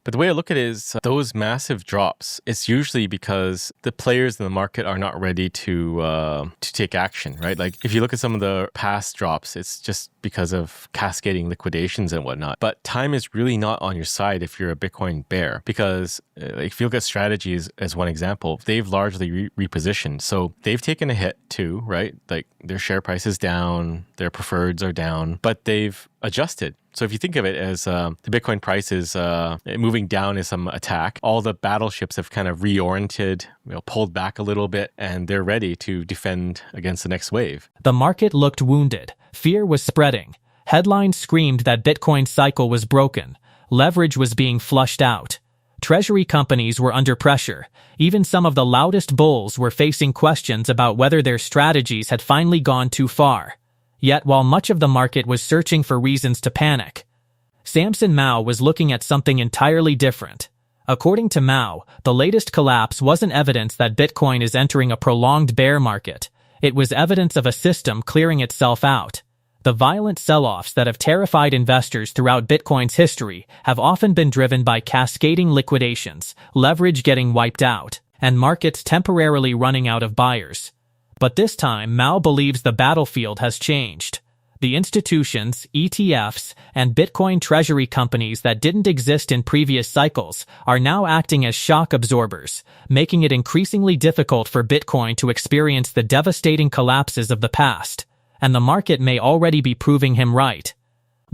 But the way I look at it is those massive drops, it's usually because the players in the market are not ready to take action, right? Like if you look at some of the past drops, it's just because of cascading liquidations and whatnot. But time is really not on your side if you're a Bitcoin bear, because if you look at strategies as one example, they've largely repositioned. So they've taken a hit too, right? Like their share price is down, their preferreds are down, but they've adjusted. So if you think of it as the Bitcoin price is moving down in some attack, all the battleships have kind of reoriented, pulled back a little bit, and they're ready to defend against the next wave. The market looked wounded. Fear was spreading. Headlines screamed that Bitcoin's cycle was broken. Leverage was being flushed out. Treasury companies were under pressure. Even some of the loudest bulls were facing questions about whether their strategies had finally gone too far. Yet while much of the market was searching for reasons to panic, Samson Mow was looking at something entirely different. According to Mow, the latest collapse wasn't evidence that Bitcoin is entering a prolonged bear market. It was evidence of a system clearing itself out. The violent sell-offs that have terrified investors throughout Bitcoin's history have often been driven by cascading liquidations, leverage getting wiped out, and markets temporarily running out of buyers. But this time, Mow believes the battlefield has changed. The institutions, ETFs, and Bitcoin treasury companies that didn't exist in previous cycles are now acting as shock absorbers, making it increasingly difficult for Bitcoin to experience the devastating collapses of the past. And the market may already be proving him right.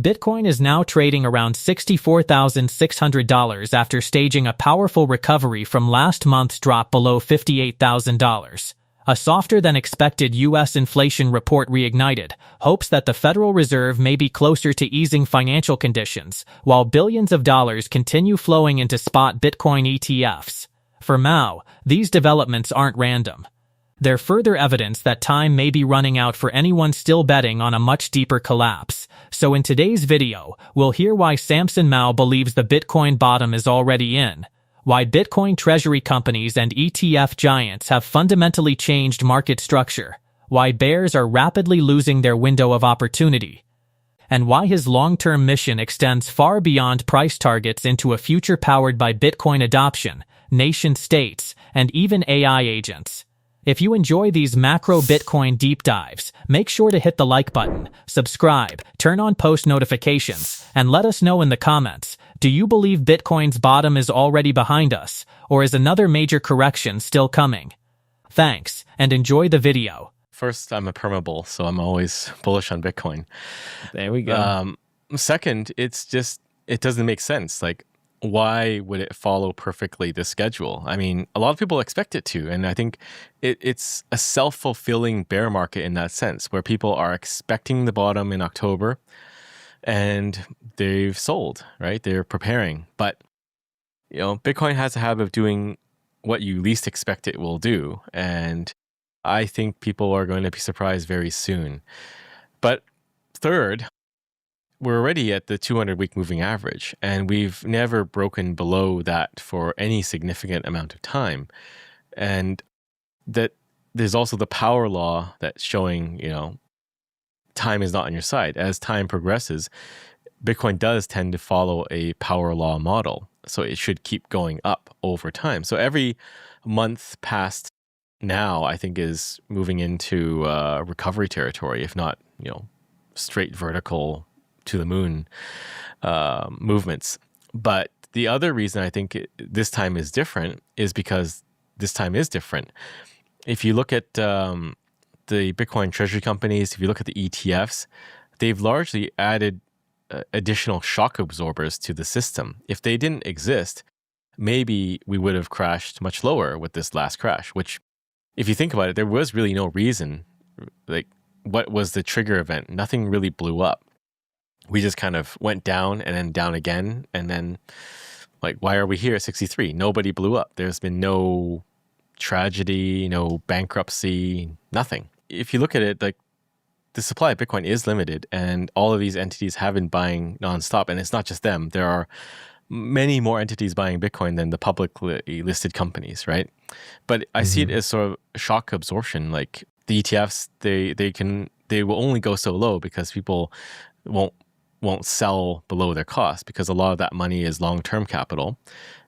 Bitcoin is now trading around $64,600 after staging a powerful recovery from last month's drop below $58,000. A softer-than-expected U.S. inflation report reignited hopes that the Federal Reserve may be closer to easing financial conditions, while billions of dollars continue flowing into spot Bitcoin ETFs. For Mow, these developments aren't random. They're further evidence that time may be running out for anyone still betting on a much deeper collapse. So in today's video, we'll hear why Samson Mow believes the Bitcoin bottom is already in, why Bitcoin treasury companies and ETF giants have fundamentally changed market structure, why bears are rapidly losing their window of opportunity, and why his long-term mission extends far beyond price targets into a future powered by Bitcoin adoption, nation-states, and even AI agents. If you enjoy these macro Bitcoin deep dives, make sure to hit the like button, subscribe, turn on post notifications, and let us know in the comments, do you believe Bitcoin's bottom is already behind us, or is another major correction still coming? Thanks, and enjoy the video. First, I'm a permabull, so I'm always bullish on Bitcoin. There we go. Second, it doesn't make sense. Like, why would it follow perfectly the schedule? I mean, a lot of people expect it to, and I think it's a self-fulfilling bear market in that sense, where people are expecting the bottom in October, and they've sold, right? They're preparing. But, Bitcoin has a habit of doing what you least expect it will do, and I think people are going to be surprised very soon. But third, we're already at the 200-week moving average, and we've never broken below that for any significant amount of time. And that there's also the power law that's showing, time is not on your side. As time progresses, Bitcoin does tend to follow a power law model, so it should keep going up over time. So every month past now, I think, is moving into recovery territory, if not, straight vertical to the moon movements. But the other reason I think this time is different is because this time is different. If you look at the Bitcoin treasury companies, if you look at the ETFs, they've largely added additional shock absorbers to the system. If they didn't exist, maybe we would have crashed much lower with this last crash, which, if you think about it, there was really no reason. Like, what was the trigger event? Nothing really blew up. We just kind of went down and then down again. And then, why are we here at 63? Nobody blew up. There's been no tragedy, no bankruptcy, nothing. If you look at it, the supply of Bitcoin is limited, and all of these entities have been buying nonstop. And it's not just them. There are many more entities buying Bitcoin than the publicly listed companies, right? But I see it as sort of shock absorption. Like the ETFs, they will only go so low because people won't won't sell below their cost because a lot of that money is long-term capital.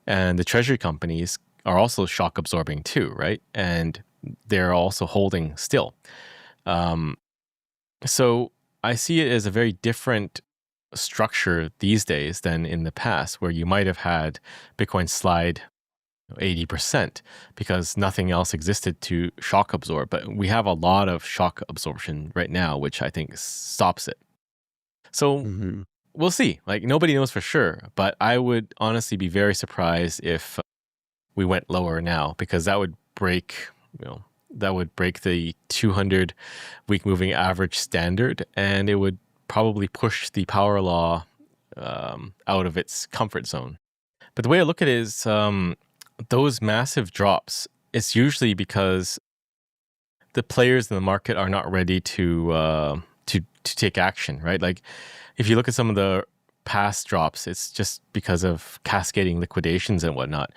And the treasury companies are also shock absorbing too, right? And they're also holding still. So I see it as a very different structure these days than in the past, where you might have had Bitcoin slide 80% because nothing else existed to shock absorb. But we have a lot of shock absorption right now, which I think stops it. So we'll see. Like, nobody knows for sure, but I would honestly be very surprised if we went lower now, because that would break, the 200-week moving average standard, and it would probably push the power law out of its comfort zone. But the way I look at it is those massive drops, it's usually because the players in the market are not ready to take action, right? Like, if you look at some of the past drops, it's just because of cascading liquidations and whatnot.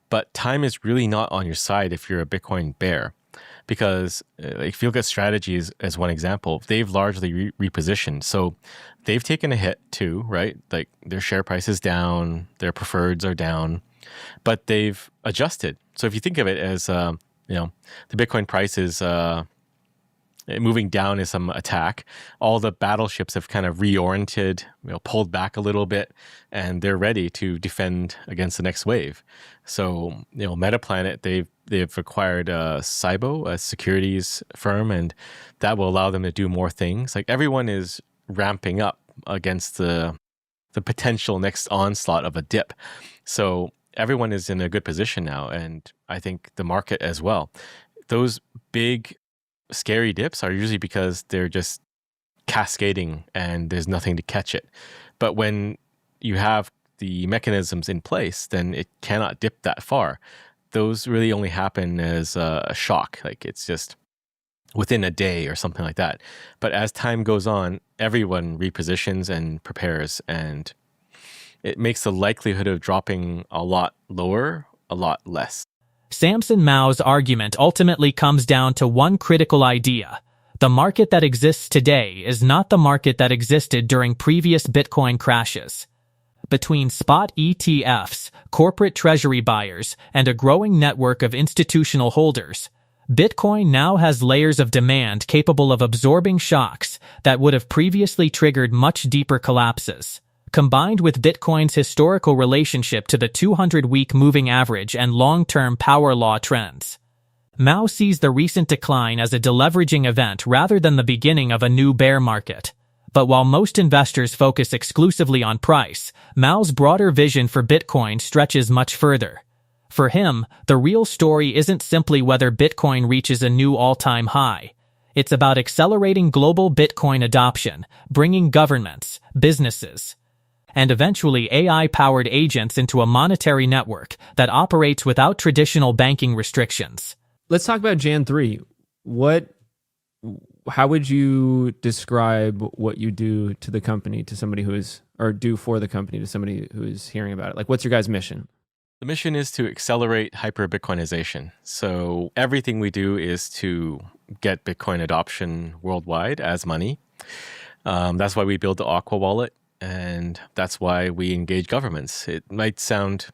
But time is really not on your side if you're a Bitcoin bear, because if you look at strategies as one example, they've largely repositioned. So they've taken a hit too, right? Like, their share price is down, their preferreds are down, but they've adjusted. So if you think of it as, the Bitcoin price is moving down is some attack, all the battleships have kind of reoriented, pulled back a little bit, and they're ready to defend against the next wave. So, Metaplanet, they've acquired Cybo, a securities firm, and that will allow them to do more things. Like, everyone is ramping up against the potential next onslaught of a dip. So everyone is in a good position now, and I think the market as well. Those big scary dips are usually because they're just cascading and there's nothing to catch it. But when you have the mechanisms in place, then it cannot dip that far. Those really only happen as a shock. Like, it's just within a day or something like that. But as time goes on, everyone repositions and prepares, and it makes the likelihood of dropping a lot lower a lot less. Samson Mow's argument ultimately comes down to one critical idea. The market that exists today is not the market that existed during previous Bitcoin crashes. Between spot ETFs, corporate treasury buyers, and a growing network of institutional holders, Bitcoin now has layers of demand capable of absorbing shocks that would have previously triggered much deeper collapses. Combined with Bitcoin's historical relationship to the 200-week moving average and long-term power law trends, Mow sees the recent decline as a deleveraging event rather than the beginning of a new bear market. But while most investors focus exclusively on price, Mow's broader vision for Bitcoin stretches much further. For him, the real story isn't simply whether Bitcoin reaches a new all-time high. It's about accelerating global Bitcoin adoption, bringing governments, businesses, and eventually AI-powered agents into a monetary network that operates without traditional banking restrictions. Let's talk about JAN3. How would you describe what you do to the company to somebody who is, or do for the company to somebody who is hearing about it? Like, what's your guys' mission? The mission is to accelerate hyper-Bitcoinization. So everything we do is to get Bitcoin adoption worldwide as money. That's why we build the Aqua wallet. And that's why we engage governments. It might sound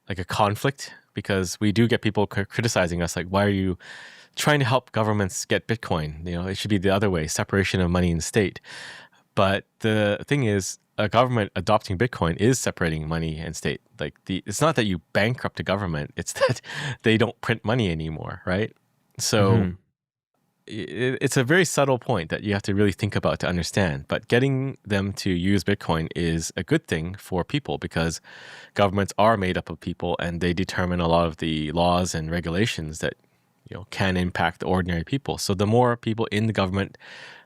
like a conflict because we do get people criticizing us, like, why are you trying to help governments get Bitcoin? It should be the other way, separation of money and state. But the thing is, a government adopting Bitcoin is separating money and state. Like, it's not that you bankrupt a government, it's that they don't print money anymore, right? So it's a very subtle point that you have to really think about to understand. But getting them to use Bitcoin is a good thing for people because governments are made up of people and they determine a lot of the laws and regulations that can impact ordinary people. So the more people in the government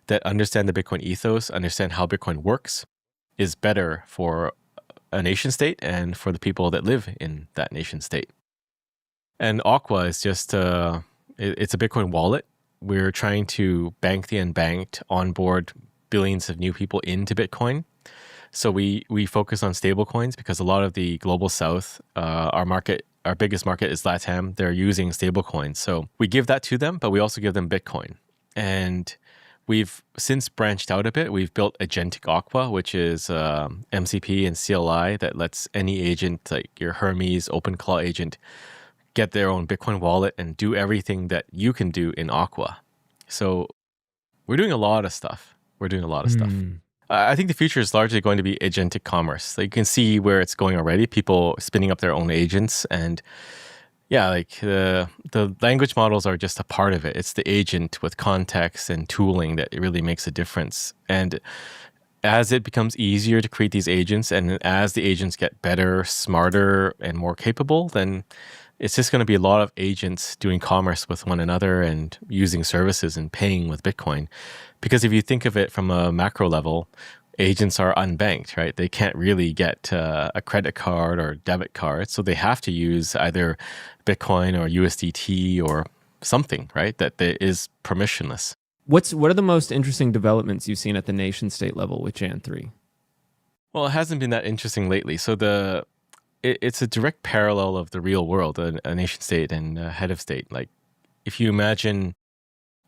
that understand the Bitcoin ethos, understand how Bitcoin works, is better for a nation state and for the people that live in that nation state. And Aqua is just it's a Bitcoin wallet. We're trying to bank the unbanked, onboard billions of new people into Bitcoin. So we focus on stable coins because a lot of the global south, our biggest market is LATAM. They're using stable coins. So we give that to them, but we also give them Bitcoin. And we've since branched out a bit. We've built Agentic Aqua, which is MCP and CLI that lets any agent, like your Hermes OpenClaw agent, get their own Bitcoin wallet and do everything that you can do in Aqua. So we're doing a lot of stuff. I think the future is largely going to be agentic commerce. So you can see where it's going already. People spinning up their own agents, and yeah, like the language models are just a part of it. It's the agent with context and tooling that really makes a difference. And as it becomes easier to create these agents, and as the agents get better, smarter, and more capable, then it's just going to be a lot of agents doing commerce with one another and using services and paying with Bitcoin. Because if you think of it from a macro level, agents are unbanked, right? They can't really get a credit card or debit card. So they have to use either Bitcoin or USDT or something, right? That is permissionless. What are the most interesting developments you've seen at the nation state level with JAN3? Well, it hasn't been that interesting lately. So it's a direct parallel of the real world, a nation state and a head of state. Like if you imagine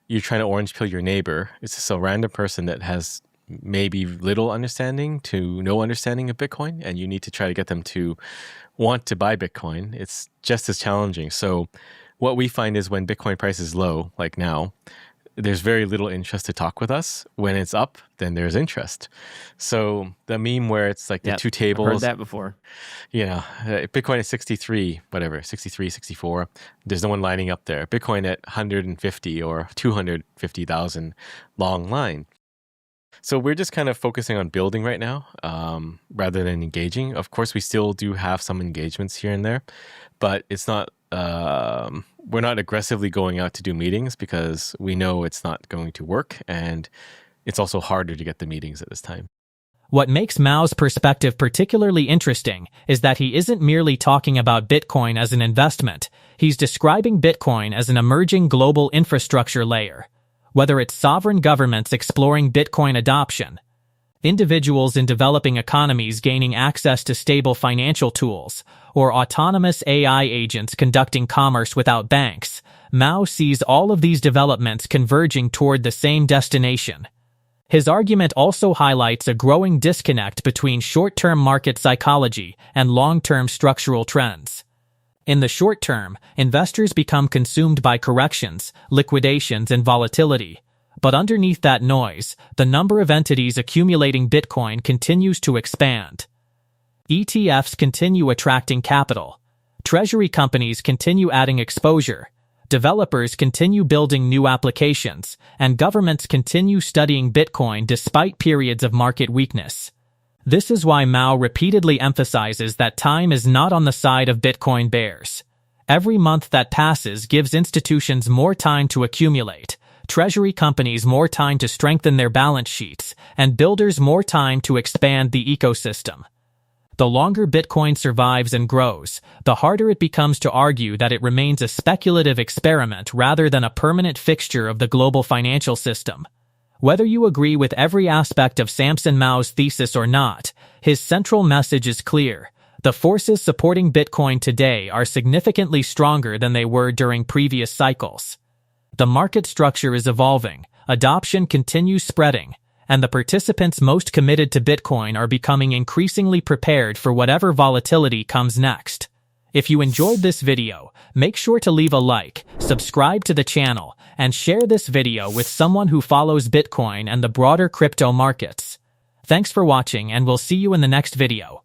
you're trying to orange pill your neighbor, it's just a random person that has maybe little understanding to no understanding of Bitcoin, and you need to try to get them to want to buy Bitcoin. It's just as challenging. So what we find is when Bitcoin price is low, like now, there's very little interest to talk with us. When it's up, then there's interest. So the meme where it's like the two tables. I've heard that before. You know, Bitcoin at 63, whatever, 63, 64. There's no one lining up there. Bitcoin at 150 or 250,000, long line. So we're just kind of focusing on building right now rather than engaging. Of course, we still do have some engagements here and there, but it's not, we're not aggressively going out to do meetings because we know it's not going to work, and it's also harder to get the meetings at this time. What makes Mow's perspective particularly interesting is that he isn't merely talking about Bitcoin as an investment. He's describing Bitcoin as an emerging global infrastructure layer. Whether it's sovereign governments exploring Bitcoin adoption, individuals in developing economies gaining access to stable financial tools, or autonomous AI agents conducting commerce without banks, Mow sees all of these developments converging toward the same destination. His argument also highlights a growing disconnect between short-term market psychology and long-term structural trends. In the short term, investors become consumed by corrections, liquidations, and volatility. But underneath that noise, the number of entities accumulating Bitcoin continues to expand. ETFs continue attracting capital. Treasury companies continue adding exposure. Developers continue building new applications, and governments continue studying Bitcoin despite periods of market weakness. This is why Mow repeatedly emphasizes that time is not on the side of Bitcoin bears. Every month that passes gives institutions more time to accumulate, treasury companies more time to strengthen their balance sheets, and builders more time to expand the ecosystem. The longer Bitcoin survives and grows, the harder it becomes to argue that it remains a speculative experiment rather than a permanent fixture of the global financial system. Whether you agree with every aspect of Samson Mow's thesis or not, his central message is clear. The forces supporting Bitcoin today are significantly stronger than they were during previous cycles. The market structure is evolving, adoption continues spreading, and the participants most committed to Bitcoin are becoming increasingly prepared for whatever volatility comes next. If you enjoyed this video, make sure to leave a like, subscribe to the channel, and share this video with someone who follows Bitcoin and the broader crypto markets. Thanks for watching, and we'll see you in the next video.